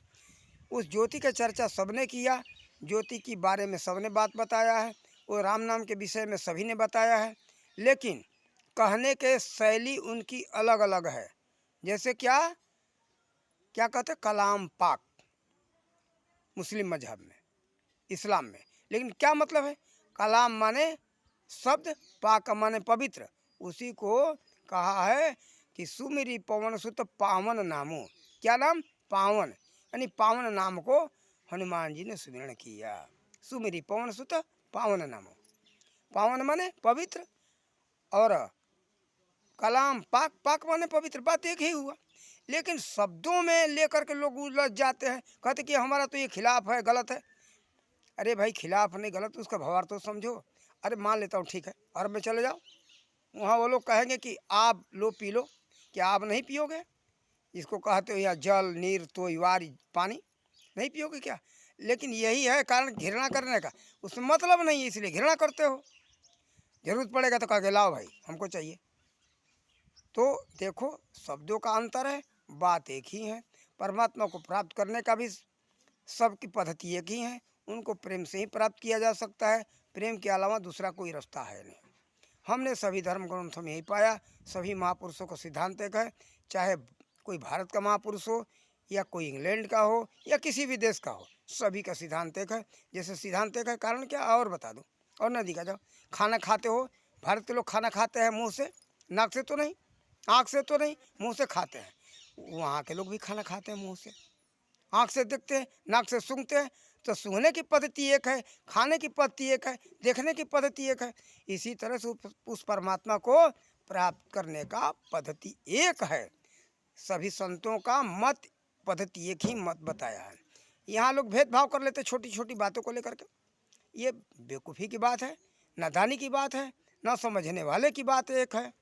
उस ज्योति का चर्चा सबने किया, ज्योति के बारे में सबने बात बताया है, वो राम नाम के विषय में सभी ने बताया है, लेकिन कहने के शैली उनकी अलग अलग है। जैसे क्या क्या कहते कलाम पाक मुस्लिम मजहब में, इस्लाम में, लेकिन क्या मतलब है, कलाम माने शब्द, पाक माने पवित्र। उसी को कहा है कि सुमिरी पवन सुत पावन नामो, क्या नाम, पावन, यानी पावन नाम को हनुमान जी ने सुमिरण किया। सुमिरी पवन सुत पावन नामो, पावन माने पवित्र और कलाम पाक, पाक माने पवित्र, बात एक ही हुआ। लेकिन शब्दों में लेकर के लोग उलझ जाते हैं, कहते कि हमारा तो ये खिलाफ है, गलत है। अरे भाई खिलाफ नहीं गलत, उसका भावार्थ तो समझो। अरे मान लेता हूँ ठीक है, अरब में चले जाओ, वहाँ वो लोग कहेंगे कि आप लो पी लो, क्या आप नहीं पियोगे, इसको कहते हो या जल नीर तो वारी पानी, नहीं पियोगे क्या। लेकिन यही है कारण घृणा करने का, उसमें मतलब नहीं है इसलिए घृणा करते हो, जरूरत पड़ेगा तो कह लाओ भाई हमको चाहिए। तो देखो शब्दों का अंतर है, बात एक ही है। परमात्मा को प्राप्त करने का भी सबकी पद्धति एक ही है, उनको प्रेम से ही प्राप्त किया जा सकता है, प्रेम के अलावा दूसरा कोई रास्ता है नहीं। हमने सभी धर्म ग्रंथों में यही पाया, सभी महापुरुषों का सिद्धांत एक है, चाहे कोई भारत का महापुरुष हो या कोई इंग्लैंड का हो या किसी भी देश का हो, सभी का सिद्धांत एक है। जैसे सिद्धांत एक है, कारण क्या और बता दो और न दिखा जाओ। खाना खाते हो, भारत के लोग खाना खाते हैं मुँह से, नाक से तो नहीं, आँख से तो नहीं, मुँह से खाते हैं। वहाँ के लोग भी खाना खाते हैं मुँह से, आँख से देखते हैं, नाक से सूंघते हैं। तो सूंघने की पद्धति एक है, खाने की पद्धति एक है, देखने की पद्धति एक है। इसी तरह से उस परमात्मा को प्राप्त करने का पद्धति एक है। सभी संतों का मत पद्धति एक ही मत बताया है। यहाँ लोग भेदभाव कर लेते छोटी छोटी बातों को लेकर के, ये बेवकूफ़ी की बात है, नादानी की बात है, न समझने वाले की बात एक है,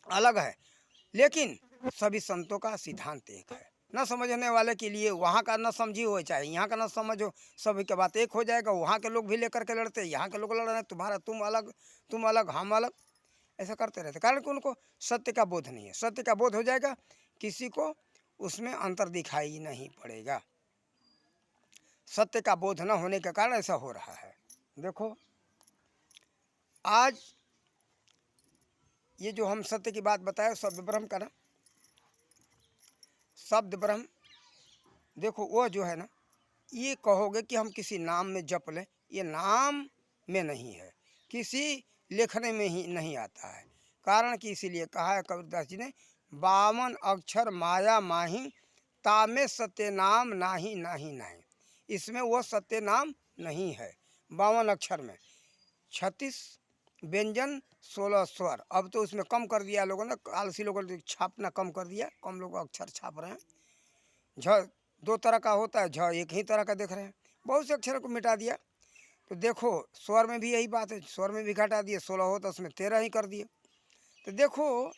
अलग है। लेकिन सभी संतों का सिद्धांत एक है। न समझने वाले के लिए वहाँ का न समझी हो चाहे यहाँ का न समझो, सभी की बात एक हो जाएगा। वहाँ के लोग भी लेकर के लड़ते, यहाँ के लोग लड़ रहे हैं, तुम्हारा तुम अलग हम अलग, ऐसा करते रहते। कारण कि उनको सत्य का बोध नहीं है। सत्य का बोध हो जाएगा, किसी को उसमें अंतर दिखाई नहीं पड़ेगा। सत्य का बोध न होने के कारण ऐसा हो रहा है। देखो आज ये जो हम सत्य की बात बताए शब्द ब्रह्म का ना, शब्द ब्रह्म, देखो वो जो है ना, ये कहोगे कि हम किसी नाम में जप लें, ये नाम में नहीं है, किसी लिखने में ही नहीं आता है। कारण कि इसीलिए कहा है कबीरदास जी ने, 52 अक्षर माया माही, तामे सत्य नाम नाही नाही नाही। इसमें वो सत्य नाम नहीं है। 52 अक्षर में 36 व्यंजन 16 स्वर। अब तो उसमें कम कर दिया लोगों ने, आलसी लोगों ने छापना कम कर दिया, कम लोग अक्षर छाप रहे हैं। झ 2 तरह का होता है, झ एक ही तरह का देख रहे हैं, बहुत से अक्षरों को मिटा दिया। तो देखो स्वर में भी यही बात है, स्वर में भी घटा दिए, 16 होता उसमें 13 ही कर दिए। तो देखो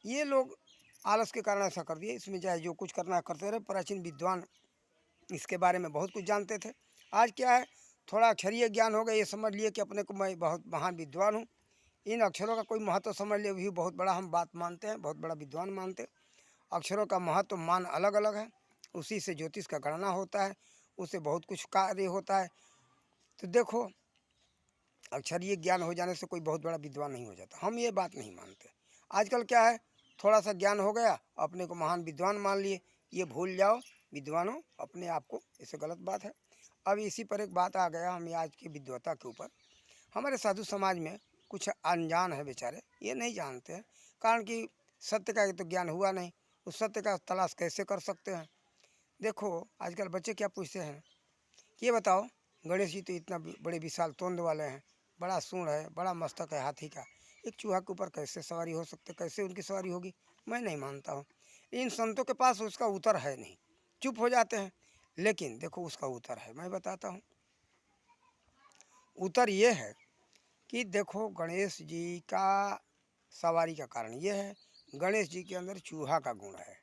ये लोग आलस के कारण ऐसा कर दिए। इसमें चाहे जो कुछ करना करते रहे। प्राचीन विद्वान इसके बारे में बहुत कुछ जानते थे। आज क्या है, थोड़ा अक्षरीय ज्ञान हो गया, ये समझ लिए कि अपने को मैं बहुत महान विद्वान हूँ, इन अक्षरों का कोई महत्व समझ लिए भी बहुत बड़ा हम बात मानते हैं, बहुत बड़ा विद्वान मानते हैं। अक्षरों का महत्व मान अलग अलग है, उसी से ज्योतिष का गणना होता है, उससे बहुत कुछ कार्य होता है। तो देखो अक्षरीय ज्ञान हो जाने से कोई बहुत बड़ा विद्वान नहीं हो जाता, हम ये बात नहीं मानते। आजकल क्या है, थोड़ा सा ज्ञान हो गया अपने को महान विद्वान मान लिए, ये भूल जाओ विद्वानों अपने आप को, इससे गलत बात है। अब इसी पर एक बात आ गया हम आज की विद्वता के ऊपर। हमारे साधु समाज में कुछ अनजान है बेचारे, ये नहीं जानते हैं। कारण कि सत्य का तो ज्ञान हुआ नहीं, उस सत्य का तलाश कैसे कर सकते हैं। देखो आजकल बच्चे क्या पूछते हैं कि ये बताओ, गणेश जी तो इतना बड़े विशाल तोंद वाले हैं, बड़ा सूंड है, बड़ा मस्तक है हाथी का, एक चूहा के ऊपर कैसे सवारी हो सकते, कैसे उनकी सवारी होगी। मैं नहीं मानता हूँ। इन संतों के पास उसका उत्तर है नहीं, चुप हो जाते हैं। लेकिन देखो उसका उत्तर है, मैं बताता हूँ। उत्तर ये है कि देखो गणेश जी का सवारी का कारण ये है, गणेश जी के अंदर चूहा का गुण है।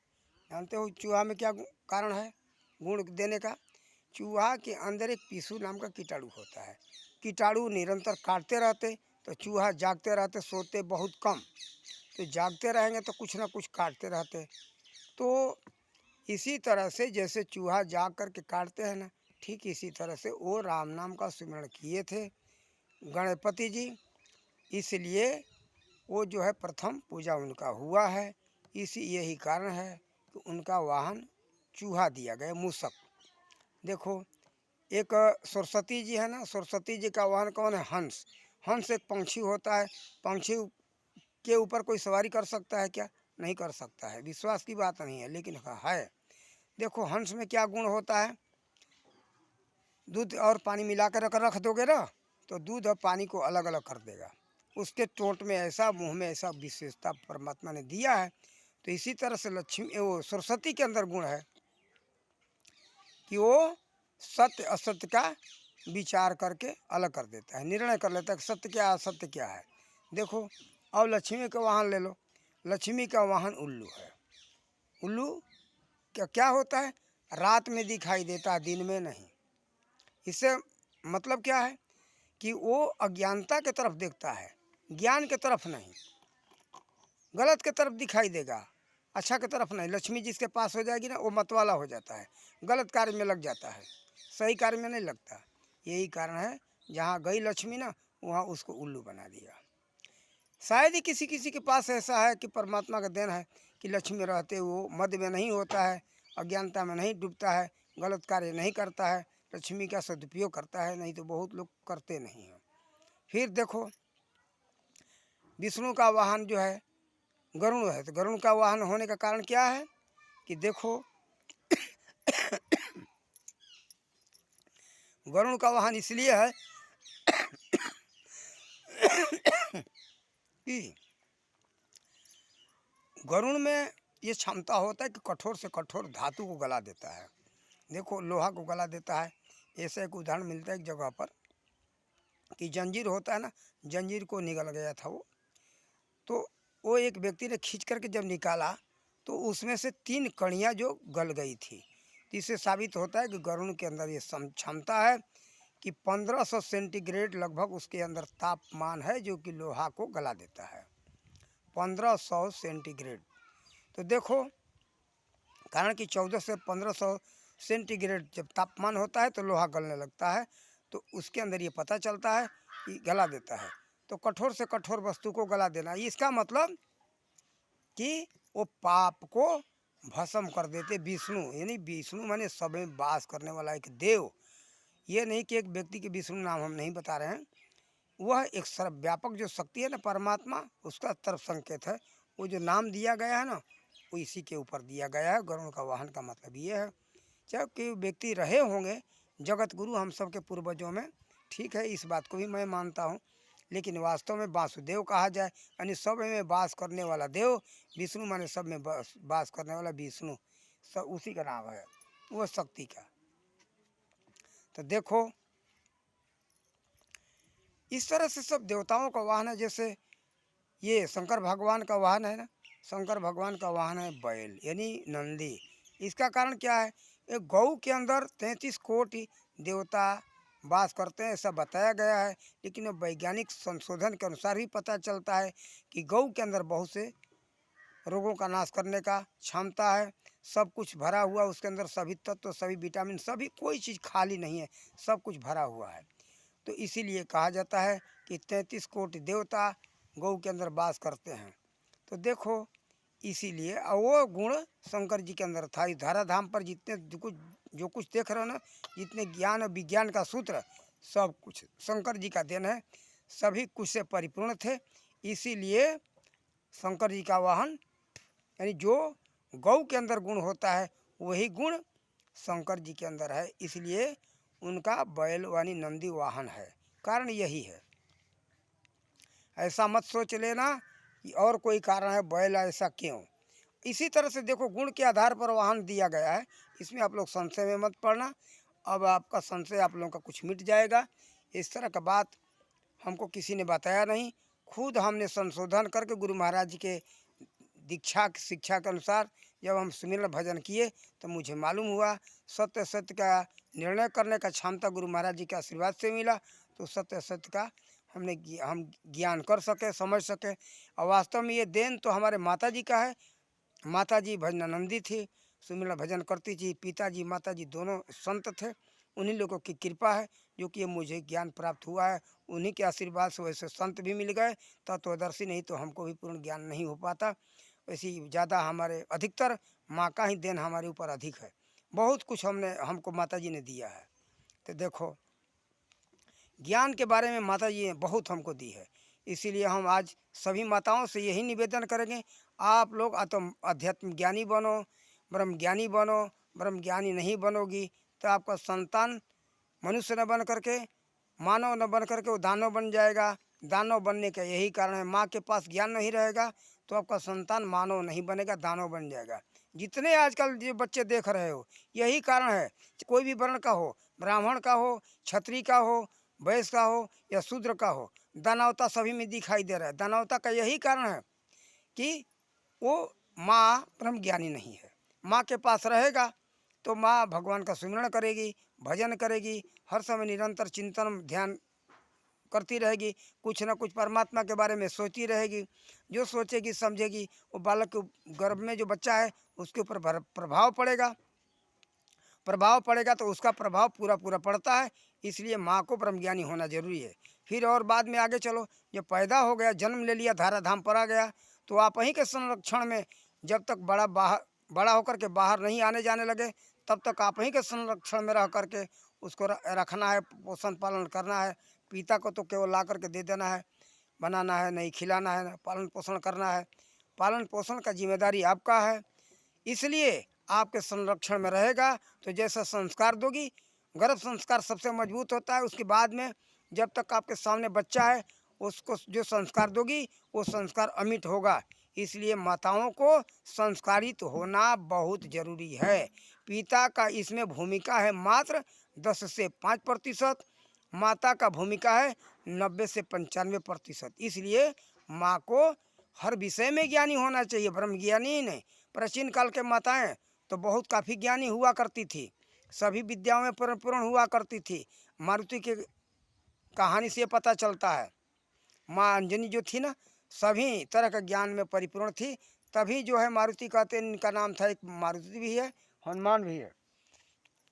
जानते हो चूहा में क्या कारण है गुण देने का? चूहा के अंदर एक पिस्सू नाम का कीटाणु होता है। कीटाणु निरंतर काटते रहते तो चूहा जागते रहते, सोते बहुत कम, तो जागते रहेंगे तो कुछ ना कुछ काटते रहते। तो इसी तरह से जैसे चूहा जाग कर के काटते हैं ना, ठीक इसी तरह से वो राम नाम का स्मरण किए थे गणपति जी, इसलिए वो जो है प्रथम पूजा उनका हुआ है। इसी यही कारण है कि उनका वाहन चूहा दिया गया, मूसक। देखो एक सरस्वती जी है ना, सरस्वती जी का वाहन कौन है? हंस। हंस एक पंछी होता है, पंछी के ऊपर कोई सवारी कर सकता है क्या? नहीं कर सकता है, विश्वास की बात नहीं है, लेकिन है। देखो हंस में क्या गुण होता है, दूध और पानी मिला कर रख दोगे ना, तो दूध और पानी को अलग अलग कर देगा। उसके टोंट में ऐसा, मुंह में ऐसा विशेषता परमात्मा ने दिया है। तो इसी तरह से लक्ष्मी, वो सरस्वती के अंदर गुण है कि वो सत्य असत्य का विचार करके अलग कर देता है, निर्णय कर लेता है कि सत्य क्या है असत्य क्या है। देखो अब लक्ष्मी का वाहन ले लो, लक्ष्मी का वाहन उल्लू है। उल्लू क्या क्या होता है? रात में दिखाई देता है, दिन में नहीं। इससे मतलब क्या है कि वो अज्ञानता के तरफ देखता है, ज्ञान के तरफ नहीं, गलत के तरफ दिखाई देगा, अच्छा की तरफ नहीं। लक्ष्मी जिसके पास हो जाएगी ना, वो मतवाला हो जाता है, गलत कार्य में लग जाता है, सही कार्य में नहीं लगता। यही कारण है जहाँ गई लक्ष्मी ना, वहाँ उसको उल्लू बना दिया। शायद ही किसी किसी के पास ऐसा है कि परमात्मा का देन है कि लक्ष्मी रहते वो मद में नहीं होता है, अज्ञानता में नहीं डूबता है, गलत कार्य नहीं करता है, लक्ष्मी का सदुपयोग करता है। नहीं तो बहुत लोग करते नहीं हैं। फिर देखो विष्णु का वाहन जो है गरुड़ है, तो गरुड़ का वाहन होने का कारण क्या है कि देखो गरुड़ का वाहन इसलिए है कि गरुड़ में ये क्षमता होता है कि कठोर से कठोर धातु को गला देता है। देखो लोहा को गला देता है। ऐसे एक उदाहरण मिलता है एक जगह पर, कि जंजीर होता है ना, जंजीर को निगल गया था वो। तो वो एक व्यक्ति ने खींच करके जब निकाला तो उसमें से 3 कड़ियाँ जो गल गई थी। तो इससे साबित होता है कि गरुड़ के अंदर ये क्षमता है कि 1500 सेंटीग्रेड लगभग उसके अंदर तापमान है, जो कि लोहा को गला देता है। 1500 सेंटीग्रेड। तो देखो, कारण कि 14 से 1500 सेंटीग्रेड जब तापमान होता है तो लोहा गलने लगता है। तो उसके अंदर ये पता चलता है कि गला देता है। तो कठोर से कठोर वस्तु को गला देना, इसका मतलब कि वो पाप को भस्म कर देते। विष्णु यानी विष्णु माने सब में वास करने वाला एक देव। ये नहीं कि एक व्यक्ति के विष्णु नाम हम नहीं बता रहे हैं, वह एक सर्वव्यापक जो शक्ति है ना परमात्मा, उसका तरफ संकेत है। वो जो नाम दिया गया है ना, वो इसी के ऊपर दिया गया है। गरुड़ का वाहन का मतलब ये है। चाहे कोई व्यक्ति रहे होंगे जगत गुरु हम सब के पूर्वजों में, ठीक है, इस बात को भी मैं मानता हूँ, लेकिन वास्तव में वासुदेव कहा जाए यानी सब में वास करने वाला देव। विष्णु माने सब में वास करने वाला विष्णु, सब उसी का नाम है, वो शक्ति का। तो देखो, इस तरह से सब देवताओं का वाहन है। जैसे ये शंकर भगवान का वाहन है ना, शंकर भगवान का वाहन है बैल यानी नंदी। इसका कारण क्या है? एक गौ के अंदर 33 कोटि देवता वास करते हैं, ऐसा बताया गया है। लेकिन वैज्ञानिक संशोधन के अनुसार ही पता चलता है कि गौ के अंदर बहुत से रोगों का नाश करने का क्षमता है। सब कुछ भरा हुआ उसके अंदर, सभी तत्व, सभी विटामिन, सभी, कोई चीज़ खाली नहीं है, सब कुछ भरा हुआ है। तो इसीलिए कहा जाता है कि 33 कोटि देवता गौ के अंदर वास करते हैं। तो देखो, इसीलिए वो गुण शंकर जी के अंदर था। इस धराधाम पर जितने जो कुछ देख रहे हो ना, जितने ज्ञान और विज्ञान का सूत्र, सब कुछ शंकर जी का देन है। सभी कुछ से परिपूर्ण थे। इसीलिए शंकर जी का वाहन यानी जो गौ के अंदर गुण होता है वही गुण शंकर जी के अंदर है। इसलिए उनका बैल यानी नंदी वाहन है। कारण यही है। ऐसा मत सोच लेना कि और कोई कारण है बैल ऐसा क्यों। इसी तरह से देखो, गुण के आधार पर वाहन दिया गया है। इसमें आप लोग संशय में मत पड़ना। अब आपका संशय आप लोगों का कुछ मिट जाएगा। इस तरह का बात हमको किसी ने बताया नहीं, खुद हमने संशोधन करके गुरु महाराज जी के दीक्षा शिक्षा के अनुसार जब हम सुमिरन भजन किए तो मुझे मालूम हुआ सत्य सत्य का निर्णय करने का क्षमता गुरु महाराज जी के आशीर्वाद से मिला। तो सत्य सत्य का हम ज्ञान कर सके, समझ सके। और वास्तव में ये देन तो हमारे माता जी का है। माता जी भजनानंदी थी, सुमिरन भजन करती थी। पिताजी माताजी दोनों संत थे। उन्हीं लोगों की कृपा है जो कि मुझे ज्ञान प्राप्त हुआ है। उन्हीं के आशीर्वाद से वैसे संत भी मिल गए, तत्वदर्शी, नहीं तो हमको भी पूर्ण ज्ञान नहीं हो पाता। वैसे ज़्यादा हमारे अधिकतर माँ का ही देन हमारे ऊपर अधिक है। बहुत कुछ हमको माता जी ने दिया है। तो देखो, ज्ञान के बारे में माता जी ने बहुत हमको दी है। इसीलिए हम आज सभी माताओं से यही निवेदन करेंगे, आप लोग आध्यात्म ज्ञानी बनो, ब्रह्म ज्ञानी बनो। ब्रह्म ज्ञानी नहीं बनोगी तो आपका संतान मनुष्य न बन करके, मानव न बन करके वो दानव बन जाएगा। दानव बनने का यही कारण है, माँ के पास ज्ञान नहीं रहेगा तो आपका संतान मानव नहीं बनेगा, दानव बन जाएगा। जितने आजकल जो बच्चे देख रहे हो यही कारण है। कोई भी वर्ण का हो, ब्राह्मण का हो, क्षत्रिय का हो, वैश्य का हो या शूद्र का हो, दानवता सभी में दिखाई दे रहा है। दानवता का यही कारण है कि वो माँ ब्रह्म ज्ञानी नहीं है। माँ के पास रहेगा तो माँ भगवान का सुमिरन करेगी, भजन करेगी, हर समय निरंतर चिंतन ध्यान करती रहेगी, कुछ न कुछ परमात्मा के बारे में सोचती रहेगी। जो सोचेगी समझेगी, वो बालक के गर्भ में जो बच्चा है उसके ऊपर प्रभाव पड़ेगा तो उसका प्रभाव पूरा पूरा पड़ता है। इसलिए माँ को ब्रह्मज्ञानी होना जरूरी है। फिर और बाद में आगे चलो, जब पैदा हो गया, जन्म ले लिया, धाराधाम पर आ गया, तो आप वहीं के संरक्षण में जब तक बड़ा होकर के बाहर नहीं आने जाने लगे तब तक आप वहीं के संरक्षण में रह करके उसको रखना है, पोषण पालन करना है। पिता को तो केवल ला करके दे देना है, बनाना है नहीं, खिलाना है, पालन पोषण करना है। पालन पोषण का जिम्मेदारी आपका है। इसलिए आपके संरक्षण में रहेगा। तो जैसा संस्कार दोगी, गर्भ संस्कार सबसे मजबूत होता है। उसके बाद में जब तक आपके सामने बच्चा है उसको जो संस्कार दोगी वो संस्कार अमिट होगा। इसलिए माताओं को संस्कारित होना बहुत जरूरी है। पिता का इसमें भूमिका है मात्र 10 से 5%, माता का भूमिका है 90 से 95%। इसलिए माँ को हर विषय में ज्ञानी होना चाहिए, ब्रह्म ज्ञानी ही नहीं। प्राचीन काल के माताएं तो बहुत काफ़ी ज्ञानी हुआ करती थी, सभी विद्याओं में परिपूर्ण हुआ करती थी। मारुति के कहानी से पता चलता है, माँ अंजनी जो थी ना, सभी तरह का ज्ञान में परिपूर्ण थी, तभी जो है मारुति कहते हैं। इनका नाम था, एक मारुति भी है, हनुमान भी है।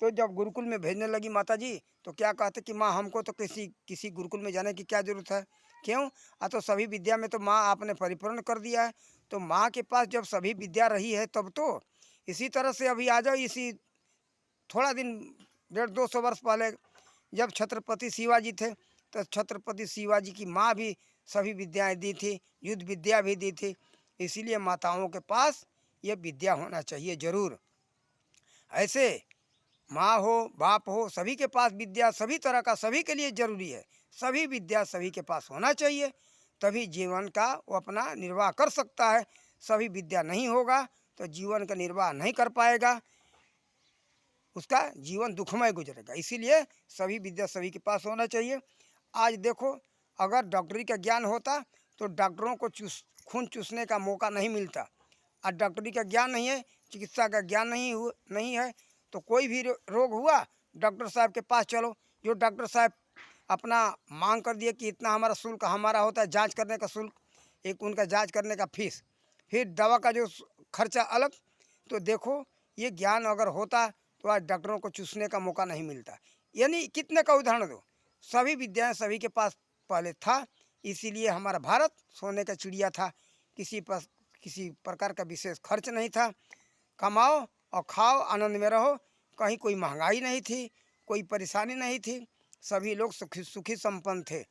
तो जब गुरुकुल में भेजने लगी माता जी, तो क्या कहते कि माँ हमको तो किसी किसी गुरुकुल में जाने की क्या ज़रूरत है, क्यों? तो सभी विद्या में तो माँ आपने परिपूर्ण कर दिया है। तो माँ के पास जब सभी विद्या रही है तब तो इसी तरह से अभी आ जाओ। इसी थोड़ा दिन 150-200 वर्ष पहले जब छत्रपति शिवाजी थे, तो छत्रपति शिवाजी की माँ भी सभी विद्याएं दी थी, युद्ध विद्या भी दी थी। इसीलिए माताओं के पास ये विद्या होना चाहिए ज़रूर। ऐसे माँ हो बाप हो, सभी के पास विद्या सभी तरह का सभी के लिए ज़रूरी है। सभी विद्या सभी के पास होना चाहिए, तभी जीवन का वो अपना निर्वाह कर सकता है। सभी विद्या नहीं होगा तो जीवन का निर्वाह नहीं कर पाएगा, उसका जीवन दुखमय गुजरेगा। इसीलिए सभी विद्या सभी के पास होना चाहिए। आज देखो, अगर डॉक्टरी का ज्ञान होता तो डॉक्टरों को खून चूसने का मौका नहीं मिलता। आज डॉक्टरी का ज्ञान नहीं है, चिकित्सा का ज्ञान नहीं है, तो कोई भी रोग हुआ डॉक्टर साहब के पास चलो। जो डॉक्टर साहब अपना मांग कर दिए कि इतना हमारा शुल्क हमारा होता है, जांच करने का शुल्क, एक उनका जांच करने का फीस, फिर दवा का जो खर्चा अलग। तो देखो, ये ज्ञान अगर होता तो आज डॉक्टरों को चूसने का मौका नहीं मिलता। यानी कितने का उदाहरण दो, सभी विद्याएं सभी के पास पहले था। इसीलिए हमारा भारत सोने का चिड़िया था, किसी प्रकार का विशेष खर्च नहीं था। कमाओ और खाओ, आनंद में रहो, कहीं कोई महंगाई नहीं थी, कोई परेशानी नहीं थी, सभी लोग सुखी संपन्न थे।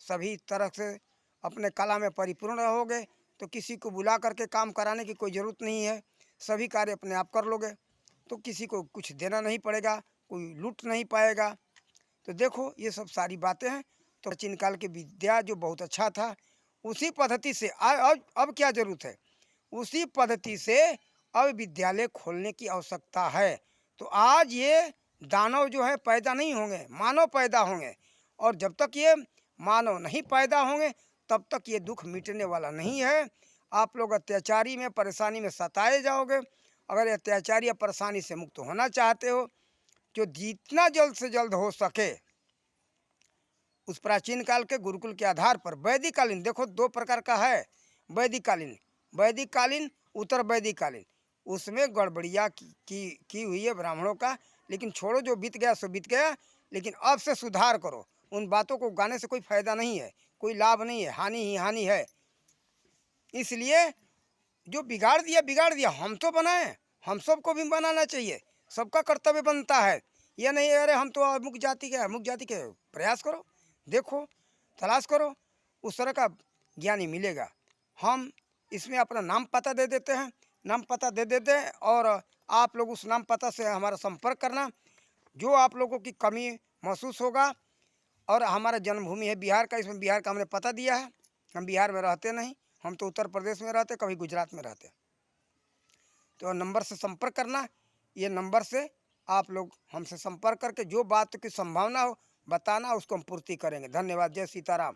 सभी तरह से अपने कला में परिपूर्ण रहोगे तो किसी को बुला करके काम कराने की कोई ज़रूरत नहीं है, सभी कार्य अपने आप कर लोगे, तो किसी को कुछ देना नहीं पड़ेगा, कोई लूट नहीं पाएगा। तो देखो, ये सब सारी बातें हैं। तो प्राचीन काल की विद्या जो बहुत अच्छा था, उसी पद्धति से अब क्या ज़रूरत है, उसी पद्धति से अब विद्यालय खोलने की आवश्यकता है। तो आज ये दानव जो है पैदा नहीं होंगे, मानव पैदा होंगे। और जब तक ये मानव नहीं पैदा होंगे तब तक ये दुख मिटने वाला नहीं है। आप लोग अत्याचारी में परेशानी में सताए जाओगे। अगर अत्याचारी या परेशानी से मुक्त होना चाहते हो, जो जितना जल्द से जल्द हो सके उस प्राचीन काल के गुरुकुल के आधार पर वैदिक कालीन, देखो 2 प्रकार का है, वैदिक कालीन, उत्तर वैदिक कालीन। उसमें गड़बड़िया की हुई है ब्राह्मणों का, लेकिन छोड़ो, जो बीत गया सो बीत गया। लेकिन अब से सुधार करो, उन बातों को गाने से कोई फायदा नहीं है, कोई लाभ नहीं है, हानि ही हानि है। इसलिए जो बिगाड़ दिया, हम तो बनाए, हम सबको भी बनाना चाहिए, सबका कर्तव्य बनता है। यह नहीं अरे हम तो अमुक जाति के, प्रयास करो, देखो, तलाश करो, उस तरह का ज्ञानी मिलेगा। हम इसमें अपना नाम पता दे देते हैं, और आप लोग उस नाम पता से हमारा संपर्क करना। जो आप लोगों की कमी महसूस होगा, और हमारा जन्मभूमि है बिहार का, इसमें बिहार का हमने पता दिया है। हम बिहार में रहते नहीं, हम तो उत्तर प्रदेश में रहते, कभी गुजरात में रहते। तो नंबर से संपर्क करना, ये नंबर से आप लोग हमसे संपर्क करके जो बात की संभावना हो बताना, उसको हम पूर्ति करेंगे। धन्यवाद। जय सीताराम।